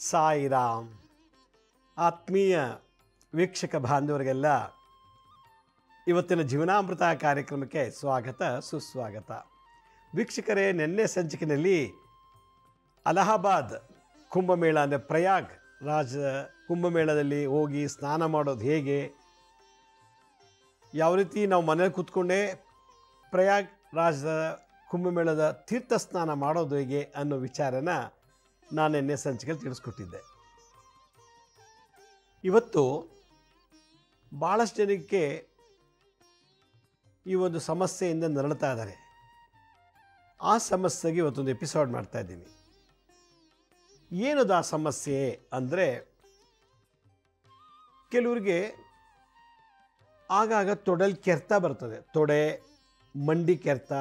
ಸಾಯಿರಾಮ್. ಆತ್ಮೀಯ ವೀಕ್ಷಕ ಬಾಂಧವರಿಗೆಲ್ಲ ಇವತ್ತಿನ ಜೀವನಾಮೃತ ಕಾರ್ಯಕ್ರಮಕ್ಕೆ ಸ್ವಾಗತ ಸುಸ್ವಾಗತ. ವೀಕ್ಷಕರೇ, ನಿನ್ನೆ ಸಂಚಿಕೆಯಲ್ಲಿ ಅಲಹಾಬಾದ್ ಕುಂಭಮೇಳ ಅಂದರೆ ಪ್ರಯಾಗ್ ರಾಜ ಕುಂಭಮೇಳದಲ್ಲಿ ಹೋಗಿ ಸ್ನಾನ ಮಾಡೋದು ಹೇಗೆ, ಯಾವ ರೀತಿ ನಾವು ಮನೇಲಿ ಕೂತ್ಕೊಂಡೇ ಪ್ರಯಾಗ್ ರಾಜದ ಕುಂಭಮೇಳದ ತೀರ್ಥ ಸ್ನಾನ ಮಾಡೋದು ಹೇಗೆ ಅನ್ನೋ ವಿಚಾರನ ನಾನು ನಿನ್ನೆ ಸಂಚಿಕೆಯಲ್ಲಿ ತಿಳಿಸ್ಕೊಟ್ಟಿದ್ದೆ. ಇವತ್ತು ಭಾಳಷ್ಟು ಜನಕ್ಕೆ ಈ ಒಂದು ಸಮಸ್ಯೆಯಿಂದ ನರಳ್ತಾ ಇದ್ದಾರೆ. ಆ ಸಮಸ್ಯೆಗೆ ಇವತ್ತೊಂದು ಎಪಿಸೋಡ್ ಮಾಡ್ತಾ ಇದ್ದೀನಿ. ಏನದು ಆ ಸಮಸ್ಯೆ ಅಂದರೆ, ಕೆಲವರಿಗೆ ಆಗಾಗ ತೊಡೆಯಲ್ಲಿ ಕೆರೆತ ಬರ್ತದೆ. ತೊಡೆ, ಮಂಡಿ ಕೆರೆತ,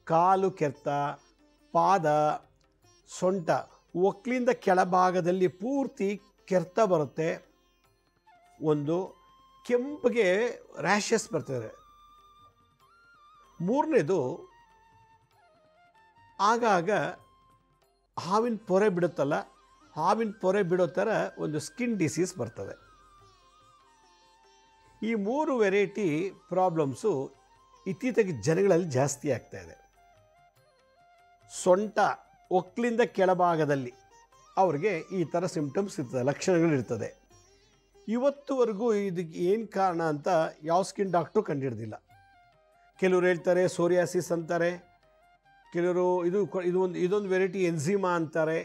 ಕಾಲು ಕೆರೆತ, ಪಾದ, ಸೊಂಟ, ಒಕ್ಲಿಂದ ಕೆಳಭಾಗದಲ್ಲಿ ಪೂರ್ತಿ ಕೆರೆತ ಬರುತ್ತೆ. ಒಂದು ಕೆಂಪಿಗೆ ರ್ಯಾಷಸ್ ಬರ್ತದೆ. ಮೂರನೇದು, ಆಗಾಗ ಹಾವಿನ ಪೊರೆ ಬಿಡುತ್ತಲ್ಲ, ಹಾವಿನ ಪೊರೆ ಬಿಡೋ ಥರ ಒಂದು ಸ್ಕಿನ್ ಡಿಸೀಸ್ ಬರ್ತದೆ. ಈ ಮೂರು ವೆರೈಟಿ ಪ್ರಾಬ್ಲಮ್ಸು ಇತ್ತೀಚೆಗೆ ಜನಗಳಲ್ಲಿ ಜಾಸ್ತಿ ಆಗ್ತಾ ಇದೆ. ಸೊಂಟ, ಒಕ್ಲಿಂದ ಕೆಳಭಾಗದಲ್ಲಿ ಅವ್ರಿಗೆ ಈ ಥರ ಸಿಂಪ್ಟಮ್ಸ್ ಇರ್ತದೆ, ಲಕ್ಷಣಗಳಿರ್ತದೆ. ಇವತ್ತುವರೆಗೂ ಇದಕ್ಕೆ ಏನು ಕಾರಣ ಅಂತ ಯಾವ ಸ್ಕಿನ್ ಡಾಕ್ಟ್ರು ಕಂಡುಹಿಡ್ದಿಲ್ಲ. ಕೆಲವರು ಹೇಳ್ತಾರೆ ಸೋರಿಯಾಸಿಸ್ ಅಂತಾರೆ, ಕೆಲವರು ಇದೊಂದು ವೆರೈಟಿ ಎನ್ಝಿಮಾ ಅಂತಾರೆ,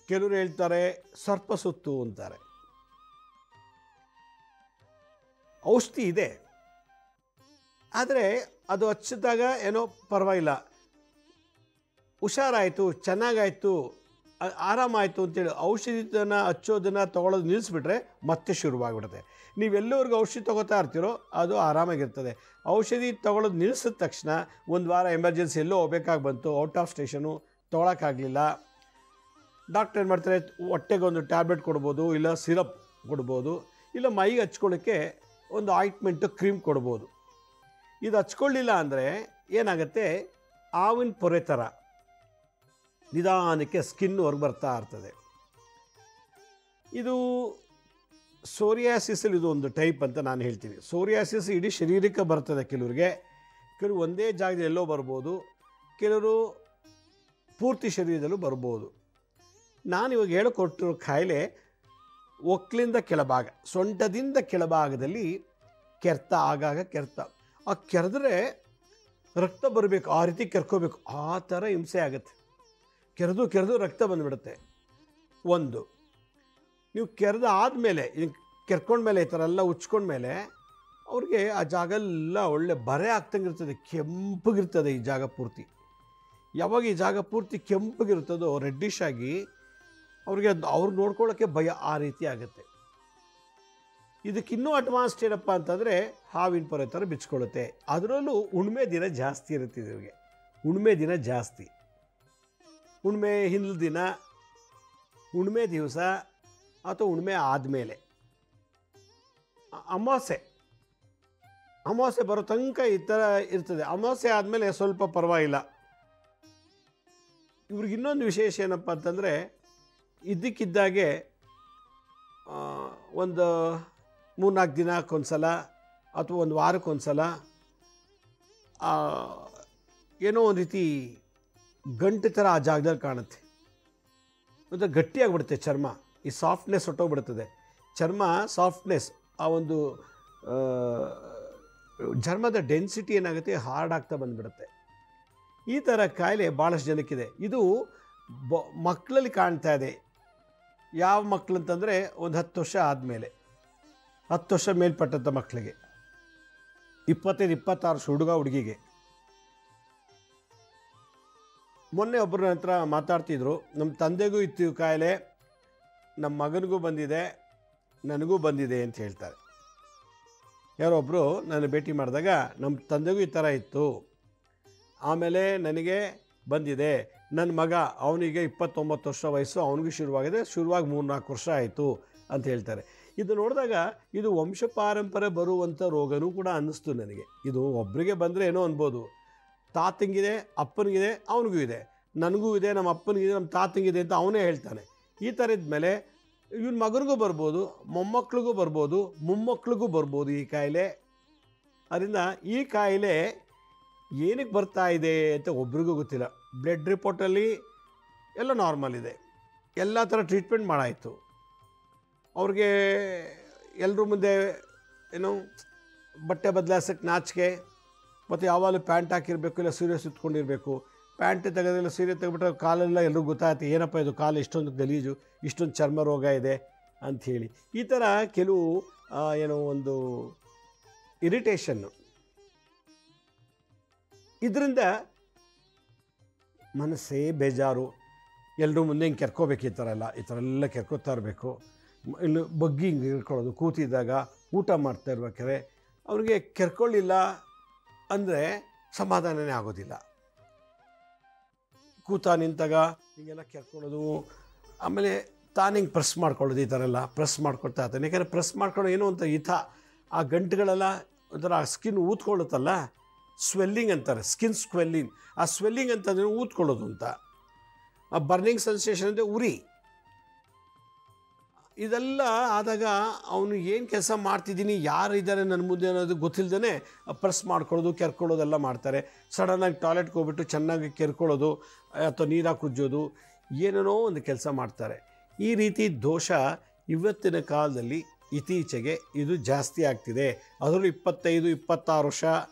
ಕೆಲವರು ಹೇಳ್ತಾರೆ ಸರ್ಪಸುತ್ತು ಅಂತಾರೆ. ಔಷಧಿ ಇದೆ, ಆದರೆ ಅದು ಹಚ್ಚಿದಾಗ ಏನೋ ಪರವಾಗಿಲ್ಲ, ಹುಷಾರಾಯಿತು, ಚೆನ್ನಾಗಾಯಿತು, ಆರಾಮಾಯಿತು ಅಂತೇಳಿ ಔಷಧಿನ ಹಚ್ಚೋದನ್ನು ತೊಗೊಳೋದು ನಿಲ್ಲಿಸ್ಬಿಟ್ರೆ ಮತ್ತೆ ಶುರುವಾಗ್ಬಿಡುತ್ತೆ. ನೀವೆಲ್ಲವರೆಗೂ ಔಷಧಿ ತೊಗೋತಾ ಇರ್ತೀರೋ ಅದು ಆರಾಮಾಗಿರ್ತದೆ. ಔಷಧಿ ತೊಗೊಳೋದು ನಿಲ್ಲಿಸಿದ ತಕ್ಷಣ ಒಂದು ವಾರ ಎಮರ್ಜೆನ್ಸಿ ಎಲ್ಲೋ ಹೋಗ್ಬೇಕಾಗಿ ಬಂತು, ಔಟ್ ಆಫ್ ಸ್ಟೇಷನು, ತೊಗೊಳಕ್ಕಾಗಲಿಲ್ಲ. ಡಾಕ್ಟರ್ ಏನು ಮಾಡ್ತಾರೆ, ಹೊಟ್ಟೆಗೆ ಒಂದು ಟ್ಯಾಬ್ಲೆಟ್ ಕೊಡ್ಬೋದು, ಇಲ್ಲ ಸಿರಪ್ ಕೊಡ್ಬೋದು, ಇಲ್ಲ ಮೈಗೆ ಹಚ್ಕೊಳ್ಳೋಕ್ಕೆ ಒಂದು ಆಯಿಂಟ್ಮೆಂಟು ಕ್ರೀಮ್ ಕೊಡ್ಬೋದು. ಇದು ಹಚ್ಕೊಳ್ಳಿಲ್ಲ ಅಂದರೆ ಏನಾಗುತ್ತೆ, ಹಾವಿನ ಪೊರೆ ಥರ ನಿಧಾನಕ್ಕೆ ಸ್ಕಿನ್ ಹೊರಗೆ ಬರ್ತಾ ಇರ್ತದೆ. ಇದು ಸೋರಿಯಾಸಿಸಲ್ಲಿ ಇದು ಒಂದು ಟೈಪ್ ಅಂತ ನಾನು ಹೇಳ್ತೀನಿ. ಸೋರಿಯಾಸಿಸ್ ಇಡೀ ಶರೀರಕ್ಕೆ ಬರ್ತದೆ. ಕೆಲವರು ಒಂದೇ ಜಾಗದಲ್ಲಿ ಎಲ್ಲೋ ಬರ್ಬೋದು, ಕೆಲವರು ಪೂರ್ತಿ ಶರೀರದಲ್ಲೂ ಬರ್ಬೋದು. ನಾನು ಇವಾಗ ಹೇಳಿಕೊಟ್ಟಿರೋ ಕಾಯಿಲೆ ಒಕ್ಲಿಂದ ಕೆಳಭಾಗ, ಸೊಂಟದಿಂದ ಕೆಳಭಾಗದಲ್ಲಿ ಕೆರೆತ, ಆಗಾಗ ಕೆರೆತ. ಆ ಕೆರೆದ್ರೆ ರಕ್ತ ಬರಬೇಕು, ಆ ರೀತಿ ಕೆರ್ಕೋಬೇಕು, ಆ ಥರ ಹಿಂಸೆ ಆಗುತ್ತೆ. ಕೆರೆದು ರಕ್ತ ಬಂದುಬಿಡುತ್ತೆ. ಒಂದು, ನೀವು ಕೆರೆದು ಆದಮೇಲೆ, ಕೆರ್ಕೊಂಡ್ಮೇಲೆ, ಈ ಥರ ಎಲ್ಲ ಉಚ್ಕೊಂಡ್ಮೇಲೆ ಅವ್ರಿಗೆ ಆ ಜಾಗ ಎಲ್ಲ ಒಳ್ಳೆ ಬರೆ ಆಗ್ತಂಗಿರ್ತದೆ, ಕೆಂಪಗಿರ್ತದೆ ಈ ಜಾಗ ಪೂರ್ತಿ. ಯಾವಾಗ ಈ ಜಾಗ ಪೂರ್ತಿ ಕೆಂಪಗಿರ್ತದೋ, ರೆಡ್ಡಿಶ್ ಆಗಿ, ಅವ್ರಿಗೆ ಅವ್ರು ನೋಡ್ಕೊಳ್ಳೋಕ್ಕೆ ಭಯ, ಆ ರೀತಿ ಆಗುತ್ತೆ. ಇದಕ್ಕಿನ್ನೂ ಅಡ್ವಾನ್ಸ್ಡ್ ಏನಪ್ಪ ಅಂತಂದರೆ ಹಾವಿನ ಪೊರೆ ಥರ ಬಿಚ್ಕೊಳ್ಳುತ್ತೆ. ಅದರಲ್ಲೂ ಹುಣ್ಮೆ ದಿನ ಜಾಸ್ತಿ ಇರುತ್ತೆ ಇವ್ರಿಗೆ. ಹುಣ್ಮೆ ದಿನ ಜಾಸ್ತಿ, ಹುಣ್ಮೆ ಹಿಂದಿನ ದಿನ, ಹುಣ್ಮೆ ದಿವಸ ಅಥವಾ ಹುಣ್ಮೆ ಆದಮೇಲೆ, ಅಮಾವಾಸ್ಯೆ ಬರೋ ತನಕ ಈ ಥರ ಇರ್ತದೆ. ಅಮಾವಾಸ್ಯೆ ಆದಮೇಲೆ ಸ್ವಲ್ಪ ಪರವಾಗಿಲ್ಲ. ಇವ್ರಿಗೆ ಇನ್ನೊಂದು ವಿಶೇಷ ಏನಪ್ಪ ಅಂತಂದರೆ, ಇದ್ದಕ್ಕಿದ್ದಾಗೆ ಒಂದು 3-4 ದಿನಕ್ಕೊಂದ್ಸಲ ಅಥವಾ ಒಂದು ವಾರಕ್ಕೊಂದ್ಸಲ ಏನೋ ಒಂದು ರೀತಿ ಗಂಟು ಥರ ಆ ಜಾಗದಲ್ಲಿ ಕಾಣುತ್ತೆ. ಮತ್ತು ಗಟ್ಟಿಯಾಗಿಬಿಡುತ್ತೆ ಚರ್ಮ, ಈ ಸಾಫ್ಟ್ನೆಸ್ ಹೊಟ್ಟೋಗ್ಬಿಡ್ತದೆ. ಚರ್ಮ ಸಾಫ್ಟ್ನೆಸ್, ಆ ಒಂದು ಚರ್ಮದ ಡೆನ್ಸಿಟಿ ಏನಾಗುತ್ತೆ, ಹಾರ್ಡ್ ಆಗ್ತಾ ಬಂದುಬಿಡುತ್ತೆ. ಈ ಥರ ಕಾಯಿಲೆ ಭಾಳಷ್ಟು ಜನಕ್ಕಿದೆ. ಇದು ಮಕ್ಕಳಲ್ಲಿ ಕಾಣ್ತಾ ಇದೆ. ಯಾವ ಮಕ್ಕಳು ಅಂತಂದರೆ ಒಂದು 10 ವರ್ಷ ಆದಮೇಲೆ, 10 ವರ್ಷ ಮೇಲ್ಪಟ್ಟಂಥ ಮಕ್ಕಳಿಗೆ, 25-26 ವರ್ಷ ಹುಡುಗ ಹುಡುಗಿಗೆ. ಮೊನ್ನೆ ಒಬ್ಬರ ಹತ್ರ ಮಾತಾಡ್ತಿದ್ರು, ನಮ್ಮ ತಂದೆಗೂ ಇತ್ತು ಕಾಯಿಲೆ, ನಮ್ಮ ಮಗನಿಗೂ ಬಂದಿದೆ, ನನಗೂ ಬಂದಿದೆ ಅಂತ ಹೇಳ್ತಾರೆ. ಯಾರೊಬ್ಬರು ನಾನು ಭೇಟಿ ಮಾಡಿದಾಗ, ನಮ್ಮ ತಂದೆಗೂ ಈ ಥರ ಇತ್ತು, ಆಮೇಲೆ ನನಗೆ ಬಂದಿದೆ, ನನ್ನ ಮಗ ಅವನಿಗೆ 29 ವರ್ಷ ವಯಸ್ಸು, ಅವನಿಗೂ ಶುರುವಾಗಿದೆ, ಶುರುವಾಗಿ 3-4 ವರ್ಷ ಆಯಿತು ಅಂತ ಹೇಳ್ತಾರೆ. ಇದು ನೋಡಿದಾಗ ಇದು ವಂಶ ಪಾರಂಪರೆ ಬರುವಂಥ ರೋಗನೂ ಕೂಡ ಅನ್ನಿಸ್ತು ನನಗೆ. ಇದು ಒಬ್ಬರಿಗೆ ಬಂದರೆ ಏನೋ ಅನ್ಬೋದು, ತಾತಂಗಿದೆ, ಅಪ್ಪನಿಗಿದೆ, ಅವನಿಗೂ ಇದೆ, ನನಗೂ ಇದೆ, ನಮ್ಮ ಅಪ್ಪನಿಗಿದೆ, ನಮ್ಮ ತಾತಂಗಿದೆ ಅಂತ ಅವನೇ ಹೇಳ್ತಾನೆ. ಈ ಥರ ಇದ್ಮೇಲೆ ಇವನ ಮಗನಿಗೂ ಬರ್ಬೋದು, ಮೊಮ್ಮಕ್ಳಿಗೂ ಬರ್ಬೋದು, ಮೊಮ್ಮಕ್ಳಿಗೂ ಬರ್ಬೋದು ಈ ಕಾಯಿಲೆ. ಅದರಿಂದ ಈ ಕಾಯಿಲೆ ಏನಕ್ಕೆ ಬರ್ತಾ ಇದೆ ಅಂತ ಒಬ್ರಿಗೂ ಗೊತ್ತಿಲ್ಲ. ಬ್ಲಡ್ ರಿಪೋರ್ಟಲ್ಲಿ ಎಲ್ಲ ನಾರ್ಮಲ್ ಇದೆ, ಎಲ್ಲ ಥರ ಟ್ರೀಟ್ಮೆಂಟ್ ಮಾಡಾಯಿತು. ಅವ್ರಿಗೆ ಎಲ್ಲರ ಮುಂದೆ ಏನು ಬಟ್ಟೆ ಬದಲಾಯಿಸೋಕ್ಕೆ ನಾಚಿಕೆ, ಮತ್ತು ಯಾವಾಗಲೂ ಪ್ಯಾಂಟ್ ಹಾಕಿರಬೇಕು, ಇಲ್ಲ ಸೀರೆ ಸುತ್ಕೊಂಡಿರಬೇಕು. ಪ್ಯಾಂಟ್ ತೆಗೆದಿಲ್ಲ ಸೀರೆ ತೆಗೆದ್ಬಿಟ್ರೆ ಕಾಲೆಲ್ಲ ಎಲ್ರಿಗೂ ಗೊತ್ತಾಯ್ತು, ಏನಪ್ಪ ಇದು ಕಾಲು ಇಷ್ಟೊಂದು ಗಲೀಜು, ಇಷ್ಟೊಂದು ಚರ್ಮ ರೋಗ ಇದೆ ಅಂಥೇಳಿ. ಈ ಥರ ಕೆಲವು ಏನೋ ಒಂದು ಇರಿಟೇಷನ್ನು. ಇದರಿಂದ ಮನಸ್ಸೇ ಬೇಜಾರು. ಎಲ್ಲರೂ ಮುಂದೆ ಹಿಂಗೆ ಕೆರ್ಕೋಬೇಕು, ಈ ಥರ ಎಲ್ಲ ಕೆರ್ಕೋತಾ ಇರಬೇಕು. ಇನ್ನು ಬಗ್ಗಿ ಹಿಂಗೆ ಇರ್ಕೊಳ್ಳೋದು, ಕೂತಿದ್ದಾಗ ಊಟ ಮಾಡ್ತಾ ಇರ್ಬೇಕಾದ್ರೆ ಅವ್ರಿಗೆ ಕೆರ್ಕೊಳ್ಳಿಲ್ಲ ಅಂದರೆ ಸಮಾಧಾನವೇ ಆಗೋದಿಲ್ಲ. ಕೂತ ನಿಂತಾಗ ಹೀಗೆಲ್ಲ ಕೆರ್ಕೊಳ್ಳೋದು, ಆಮೇಲೆ ತಾನು ಹಿಂಗೆ ಪ್ರೆಸ್ ಮಾಡ್ಕೊಳ್ಳೋದು, ಈ ಥರ ಎಲ್ಲ ಪ್ರೆಸ್ ಮಾಡ್ಕೊಳ್ತಾ ಇರ್ತಾನೆ. ಯಾಕಂದರೆ ಪ್ರೆಸ್ ಮಾಡ್ಕೊಳ್ಳೋ ಏನೋ ಅಂತ ಆ ಗಂಟುಗಳೆಲ್ಲ ಒಂಥರ ಸ್ಕಿನ್ ಊದ್ಕೊಳ್ಳುತ್ತಲ್ಲ, ಸ್ವೆಲ್ಲಿಂಗ್ ಅಂತಾರೆ, ಸ್ಕಿನ್ ಸ್ವೆಲ್ಲಿಂಗ್. ಆ ಸ್ವೆಲ್ಲಿಂಗ್ ಅಂತಂದರೆ ಊದ್ಕೊಳ್ಳೋದು ಅಂತ. ಆ ಬರ್ನಿಂಗ್ ಸೆನ್ಸೇಷನ್ ಅಂದರೆ ಉರಿ. ಇದೆಲ್ಲ ಆದಾಗ ಅವನು ಏನು ಕೆಲಸ ಮಾಡ್ತಿದ್ದೀನಿ, ಯಾರು ಇದ್ದಾರೆ ನನ್ನ ಮುಂದೆ ಅನ್ನೋದು ಗೊತ್ತಿಲ್ಲದೇ ಪ್ರೆಸ್ ಮಾಡ್ಕೊಳ್ಳೋದು, ಕೆರ್ಕೊಳ್ಳೋದೆಲ್ಲ ಮಾಡ್ತಾರೆ. ಸಡನ್ನಾಗಿ ಟಾಯ್ಲೆಟ್ಗೆ ಹೋಗ್ಬಿಟ್ಟು ಚೆನ್ನಾಗಿ ಕೆರ್ಕೊಳ್ಳೋದು ಅಥವಾ ನೀರಾಗಿ ಕುಜ್ಜೋದು, ಏನೇನೋ ಒಂದು ಕೆಲಸ ಮಾಡ್ತಾರೆ. ಈ ರೀತಿ ದೋಷ ಇವತ್ತಿನ ಕಾಲದಲ್ಲಿ ಇತ್ತೀಚೆಗೆ ಇದು ಜಾಸ್ತಿ ಆಗ್ತಿದೆ. ಅದರಲ್ಲೂ 25-26 ವರ್ಷ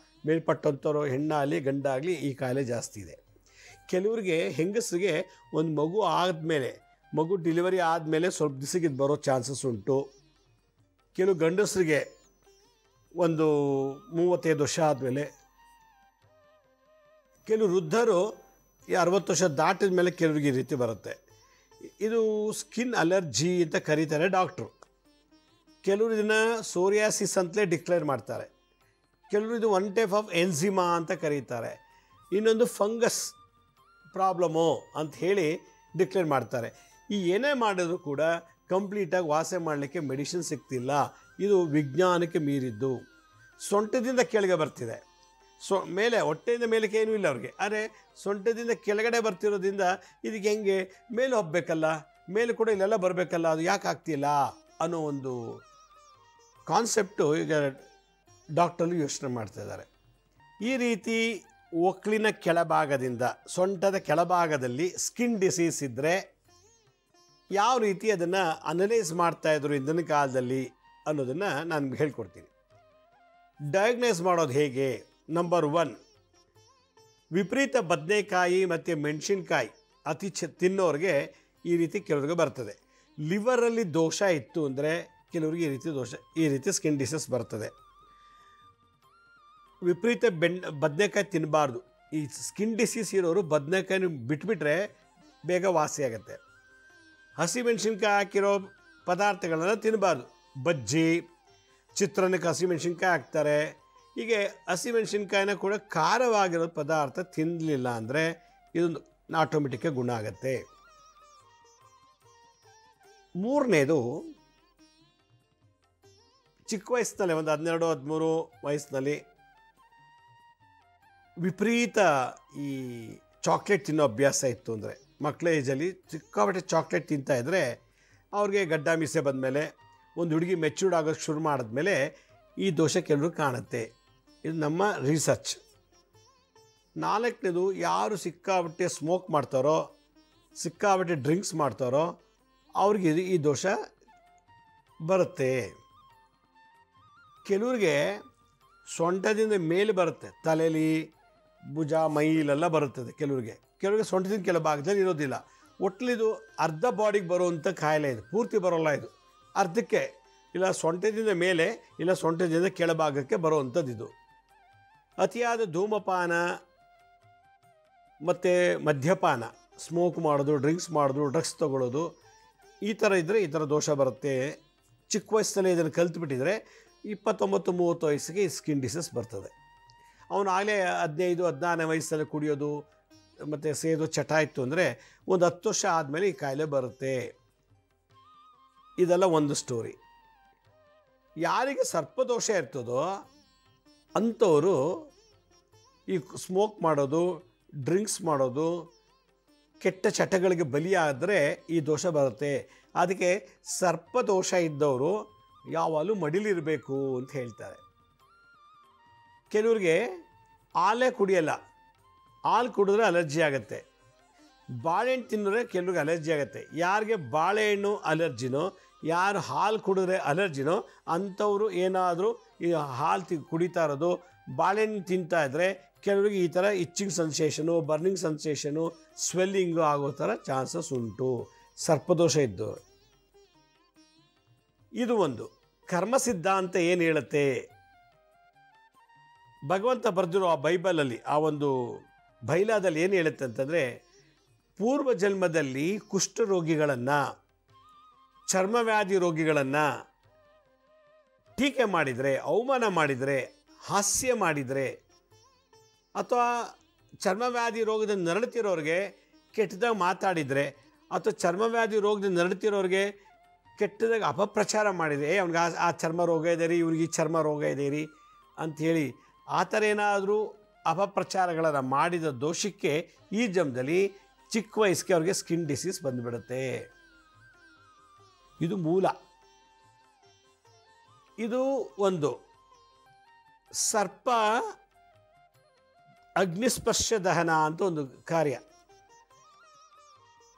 ಮೇಲ್ಪಟ್ಟಂಥವ್ರು ಹೆಣ್ಣಾಗಲಿ ಗಂಡಾಗಲಿ ಈ ಕಾಯಿಲೆ ಜಾಸ್ತಿ ಇದೆ. ಕೆಲವರಿಗೆ ಹೆಂಗಸರಿಗೆ ಒಂದು ಮಗು ಆದಮೇಲೆ, ಮಗು ಡೆಲಿವರಿ ಆದಮೇಲೆ ಸ್ವಲ್ಪ ದಿವಸಕ್ಕೆ ಬರೋ ಚಾನ್ಸಸ್ ಉಂಟು. ಕೆಲವು ಗಂಡಸರಿಗೆ ಒಂದು 35 ವರ್ಷ ಆದಮೇಲೆ, ಕೆಲವು ವೃದ್ಧರು 60 ವರ್ಷ ದಾಟಿದ ಮೇಲೆ ಕೆಲವರಿಗೆ ಈ ರೀತಿ ಬರುತ್ತೆ. ಇದು ಸ್ಕಿನ್ ಅಲರ್ಜಿ ಅಂತ ಕರೀತಾರೆ ಡಾಕ್ಟ್ರು. ಕೆಲವರು ಇದನ್ನು ಸೋರಿಯಾಸಿಸ್ ಅಂತಲೇ ಡಿಕ್ಲೇರ್ ಮಾಡ್ತಾರೆ. ಕೆಲವರು ಇದು ಒನ್ ಟೈಪ್ ಆಫ್ ಎನ್ಸಿಮಾ ಅಂತ ಕರೀತಾರೆ. ಇನ್ನೊಂದು ಫಂಗಸ್ ಪ್ರಾಬ್ಲಮು ಅಂತ ಹೇಳಿ ಡಿಕ್ಲೇರ್ ಮಾಡ್ತಾರೆ. ಈ ಏನೇ ಮಾಡಿದ್ರು ಕೂಡ ಕಂಪ್ಲೀಟಾಗಿ ವಾಸೆ ಮಾಡಲಿಕ್ಕೆ ಮೆಡಿಸಿನ್ ಸಿಗ್ತಿಲ್ಲ. ಇದು ವಿಜ್ಞಾನಕ್ಕೆ ಮೀರಿದ್ದು. ಸೊಂಟದಿಂದ ಕೆಳಗೆ ಬರ್ತಿದೆ, ಮೇಲೆ ಹೊಟ್ಟೆಯಿಂದ ಮೇಲಕ್ಕೆ ಏನೂ ಇಲ್ಲ ಅವ್ರಿಗೆ. ಆದರೆ ಸೊಂಟದಿಂದ ಕೆಳಗಡೆ ಬರ್ತಿರೋದ್ರಿಂದ ಇದಕ್ಕೆ ಹೆಂಗೆ ಮೇಲೆ ಹೋಗಬೇಕಲ್ಲ, ಮೇಲೆ ಕೂಡ ಇಲ್ಲೆಲ್ಲ ಬರಬೇಕಲ್ಲ, ಅದು ಯಾಕೆ ಆಗ್ತಿಲ್ಲ ಅನ್ನೋ ಒಂದು ಕಾನ್ಸೆಪ್ಟು ಈಗ ಡಾಕ್ಟರ್ಲು ಯೋಚನೆ ಮಾಡ್ತಾಯಿದ್ದಾರೆ. ಈ ರೀತಿ ಒಕ್ಲಿನ ಕೆಳಭಾಗದಿಂದ, ಸೊಂಟದ ಕೆಳಭಾಗದಲ್ಲಿ ಸ್ಕಿನ್ ಡಿಸೀಸ್ ಇದ್ದರೆ ಯಾವ ರೀತಿ ಅದನ್ನು ಅನಲೈಸ್ ಮಾಡ್ತಾಯಿದ್ರು ಇಂದಿನ ಕಾಲದಲ್ಲಿ ಅನ್ನೋದನ್ನು ನಾನು ಹೇಳ್ಕೊಡ್ತೀನಿ. ಡಯಾಗ್ನೈಸ್ ಮಾಡೋದು ಹೇಗೆ? ನಂಬರ್ 1, ವಿಪರೀತ ಬದನೆಕಾಯಿ ಮತ್ತು ಮೆಣಸಿನ್ಕಾಯಿ ಅತಿ ತಿನ್ನೋರಿಗೆ ಈ ರೀತಿ ಕೆಲವ್ರಿಗೆ ಬರ್ತದೆ. ಲಿವರಲ್ಲಿ ದೋಷ ಇತ್ತು ಅಂದರೆ ಕೆಲವರಿಗೆ ಈ ರೀತಿ ಸ್ಕಿನ್ ಡಿಸೀಸ್ ಬರ್ತದೆ. ವಿಪರೀತ ಬದನೆಕಾಯಿ ತಿನ್ನಬಾರ್ದು. ಈ ಸ್ಕಿನ್ ಡಿಸೀಸ್ ಇರೋರು ಬದನೆಕಾಯಿನ ಬಿಟ್ಬಿಟ್ರೆ ಬೇಗ ವಾಸಿಯಾಗತ್ತೆ. ಹಸಿಮೆಣ್ಸಿನ್ಕಾಯಿ ಹಾಕಿರೋ ಪದಾರ್ಥಗಳನ್ನೆಲ್ಲ ತಿನ್ನಬಾರ್ದು. ಬಜ್ಜಿ, ಚಿತ್ರಾನ್ನಕ್ಕೆ ಹಸಿಮೆಣ್ಸಿನ್ಕಾಯಿ ಹಾಕ್ತಾರೆ. ಹೀಗೆ ಹಸಿಮೆಣ್ಸಿನ್ಕಾಯಿನ ಕೂಡ ಖಾರವಾಗಿರೋ ಪದಾರ್ಥ ತಿನ್ನಲಿಲ್ಲ ಅಂದರೆ ಇದೊಂದು ಆಟೋಮೆಟಿಕ್ಕಾಗಿ ಗುಣ ಆಗುತ್ತೆ. 3ನೇದು, ಚಿಕ್ಕ ವಯಸ್ಸಿನಲ್ಲಿ ಒಂದು 12-13 ವಯಸ್ಸಿನಲ್ಲಿ ವಿಪರೀತ ಈ ಚಾಕ್ಲೇಟ್ ತಿನ್ನೋ ಅಭ್ಯಾಸ ಇತ್ತು ಅಂದರೆ, ಮಕ್ಕಳ ಏಜಲ್ಲಿ ಸಿಕ್ಕಾಪಟ್ಟೆ ಚಾಕ್ಲೇಟ್ ತಿಂತಾಯಿದ್ರೆ ಅವ್ರಿಗೆ ಗಡ್ಡ ಮೀಸೆ ಬಂದಮೇಲೆ, ಒಂದು ಹುಡುಗಿ ಮೆಚ್ಯೂರ್ಡ್ ಆಗೋಕ್ಕೆ ಶುರು ಮಾಡಿದ್ಮೇಲೆ ಈ ದೋಷ ಕೆಲವರು ಕಾಣುತ್ತೆ. ಇದು ನಮ್ಮ ರಿಸರ್ಚ್. 4ನೇದು, ಯಾರು ಸಿಕ್ಕಾಪಟ್ಟೆ ಸ್ಮೋಕ್ ಮಾಡ್ತಾರೋ, ಸಿಕ್ಕಾಪಟ್ಟೆ ಡ್ರಿಂಕ್ಸ್ ಮಾಡ್ತಾರೋ ಅವ್ರಿಗೆ ಈ ದೋಷ ಬರುತ್ತೆ. ಕೆಲವ್ರಿಗೆ ಸೊಂಟದಿಂದ ಮೇಲೆ ಬರುತ್ತೆ, ತಲೆಯಲ್ಲಿ, ಭುಜ, ಮೈಲೆಲ್ಲ ಬರುತ್ತದೆ. ಕೆಲವರಿಗೆ ಸೊಂಟದಿಂದ ಕೆಲ ಭಾಗದಲ್ಲಿ ಇರೋದಿಲ್ಲ. ಒಟ್ಲಿದು ಅರ್ಧ ಬಾಡಿಗೆ ಬರುವಂಥ ಕಾಯಿಲೆ ಇದು. ಪೂರ್ತಿ ಬರೋಲ್ಲ ಇದು, ಅರ್ಧಕ್ಕೆ, ಇಲ್ಲ ಸೊಂಟದಿಂದ ಮೇಲೆ ಇಲ್ಲ ಸೊಂಟದಿಂದ ಕೆಳಭಾಗಕ್ಕೆ ಬರುವಂಥದ್ದು ಇದು. ಅತಿಯಾದ ಧೂಮಪಾನ ಮತ್ತು ಮದ್ಯಪಾನ, ಸ್ಮೋಕ್ ಮಾಡೋದು, ಡ್ರಿಂಕ್ಸ್ ಮಾಡೋದು, ಡ್ರಗ್ಸ್ ತೊಗೊಳ್ಳೋದು, ಈ ಥರ ಇದ್ದರೆ ಈ ಥರ ದೋಷ ಬರುತ್ತೆ. ಚಿಕ್ಕ ವಯಸ್ಸಲ್ಲೇ ಇದನ್ನು ಕಲ್ತ್ಬಿಟ್ಟಿದ್ರೆ 29-30 ವಯಸ್ಸಿಗೆ ಈ ಸ್ಕಿನ್ ಡಿಸೀಸ್ ಬರ್ತದೆ. ಅವನು ಆಗಲೇ 15-14 ವಯಸ್ಸಲ್ಲಿ ಕುಡಿಯೋದು ಮತ್ತು ಸೇದು ಚಟ ಇತ್ತು ಅಂದರೆ ಒಂದು 10 ವರ್ಷ ಆದಮೇಲೆ ಈ ಕಾಯಿಲೆ ಬರುತ್ತೆ. ಇದೆಲ್ಲ ಒಂದು ಸ್ಟೋರಿ. ಯಾರಿಗೆ ಸರ್ಪದೋಷ ಇರ್ತದೋ ಅಂಥವರು ಈ ಸ್ಮೋಕ್ ಮಾಡೋದು, ಡ್ರಿಂಕ್ಸ್ ಮಾಡೋದು, ಕೆಟ್ಟ ಚಟಗಳಿಗೆ ಬಲಿಯಾದರೆ ಈ ದೋಷ ಬರುತ್ತೆ. ಅದಕ್ಕೆ ಸರ್ಪದೋಷ ಇದ್ದವರು ಯಾವಾಗಲೂ ಮಡಿಲಿರಬೇಕು ಅಂತ ಹೇಳ್ತಾರೆ. ಕೆಲವ್ರಿಗೆ ಹಾಲೇ ಕುಡಿಯಲ್ಲ, ಹಾಲು ಕುಡಿದ್ರೆ ಅಲರ್ಜಿ ಆಗುತ್ತೆ. ಬಾಳೆಹಣ್ಣು ತಿಂದರೆ ಕೆಲವ್ರಿಗೆ ಅಲರ್ಜಿ ಆಗುತ್ತೆ. ಯಾರಿಗೆ ಬಾಳೆಹಣ್ಣು ಅಲರ್ಜಿನೋ, ಯಾರು ಹಾಲು ಕುಡಿದ್ರೆ ಅಲರ್ಜಿನೋ ಅಂಥವರು ಏನಾದರೂ ಈ ಹಾಲು ಕುಡಿತಾ ಇರೋದು, ಬಾಳೆಹಣ್ಣು ತಿಂತಾ ಇದ್ದರೆ ಕೆಲವರಿಗೆ ಈ ಥರ ಇಚ್ಚಿಂಗ್ ಸೆನ್ಸೇಷನು, ಬರ್ನಿಂಗ್ ಸೆನ್ಸೇಷನು, ಸ್ವೆಲ್ಲಿಂಗು ಆಗೋ ಥರ ಚಾನ್ಸಸ್ ಉಂಟು ಸರ್ಪದೋಷ ಇದ್ದು. ಇದು ಒಂದು. ಕರ್ಮ ಸಿದ್ಧಾಂತ ಏನು ಹೇಳುತ್ತೆ, ಭಗವಂತ ಬರೆದಿರೋ ಆ ಬೈಬಲಲ್ಲಿ, ಆ ಒಂದು ಬೈಲಾದಲ್ಲಿ ಏನು ಹೇಳುತ್ತೆ ಅಂತಂದರೆ, ಪೂರ್ವ ಜನ್ಮದಲ್ಲಿ ಕುಷ್ಠರೋಗಿಗಳನ್ನು, ಚರ್ಮವ್ಯಾಧಿ ರೋಗಿಗಳನ್ನು ಟೀಕೆ ಮಾಡಿದರೆ, ಅವಮಾನ ಮಾಡಿದರೆ, ಹಾಸ್ಯ ಮಾಡಿದರೆ, ಅಥವಾ ಚರ್ಮವ್ಯಾಧಿ ರೋಗದಿಂದ ನರಳುತ್ತಿರೋರಿಗೆ ಕೆಟ್ಟದಾಗ ಮಾತಾಡಿದರೆ, ಅಥವಾ ಚರ್ಮವ್ಯಾಧಿ ರೋಗದಿಂದ ನರಳುತ್ತಿರೋರಿಗೆ ಕೆಟ್ಟದಾಗ ಅಪಪ್ರಚಾರ ಮಾಡಿದರೆ, ಅವ್ನಿಗೆ ಆ ಚರ್ಮ ರೋಗ ಇದೆ ರೀ, ಇವ್ರಿಗೆ ಈ ಚರ್ಮ ರೋಗ ಇದೆ ರೀ ಅಂಥೇಳಿ ಆ ಥರ ಏನಾದರೂ ಅಪಪ್ರಚಾರಗಳನ್ನು ಮಾಡಿದ ದೋಷಕ್ಕೆ ಈ ಜನ್ಮದಲ್ಲಿ ಚಿಕ್ಕ ವಯಸ್ಸಿಗೆ ಅವ್ರಿಗೆ ಸ್ಕಿನ್ ಡಿಸೀಸ್ ಬಂದುಬಿಡುತ್ತೆ. ಇದು ಮೂಲ. ಇದು ಒಂದು. ಸರ್ಪ ಅಗ್ನಿಸ್ಪರ್ಶ ದಹನ ಅಂತ ಒಂದು ಕಾರ್ಯ.